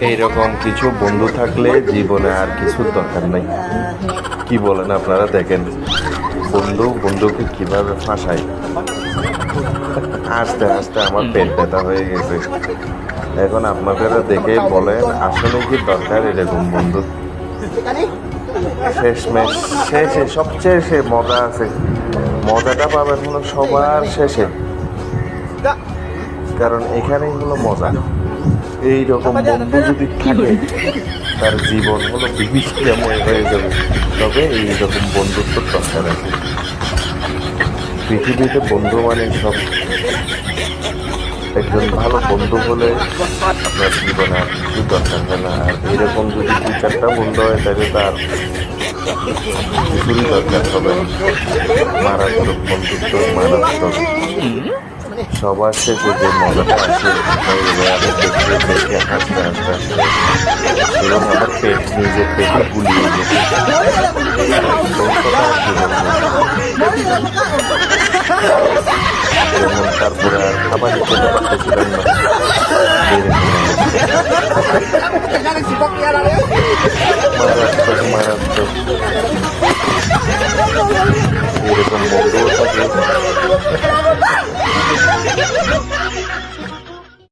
এইরকম কিছু বন্ধু থাকলে জীবনে আর কিছুর দরকার নেই। কি বলেন আপনারা? দেখেন বন্ধুকে কিভাবে ফাঁসায়। আস্তে আস্তে আমার পেট ব্যথা হয়ে গেছে। এখন আপনারা দেখে বলেন আসলে কি দরকার এরকম বন্ধু? শেষমেশ শেষে সবচেয়ে মজা আছে, মজাটা পাবেন হলো সবার শেষে, কারণ এখানেই হলো মজা। এইরকম বন্ধু যদি থাকে তার জীবন হলো বিভীষিকাময় হয়ে যাবে। তবে এইরকম বন্ধুত্ব দরকার আছে পৃথিবীতে। বন্ধু মানে সব। একজন ভালো বন্ধু হলে আপনার জীবনে আর কিছু দরকার হয় না। আর এইরকম যদি দু চারটা বন্ধু হয় তাহলে তার কিছুরই দরকার হবে না। মারাত্মক বন্ধুত্ব, মারাত্মক। সবার শেষে যে মজাটা আছে দেখে দেখে হাসতে হাসতে হাসতে এবং আমার পেট নিজের পেটে গুলিয়ে গেছে। যেমন তারপরে আর খাবার খেতে পারতেছিলাম না। মারাত্মক মারাত্মক।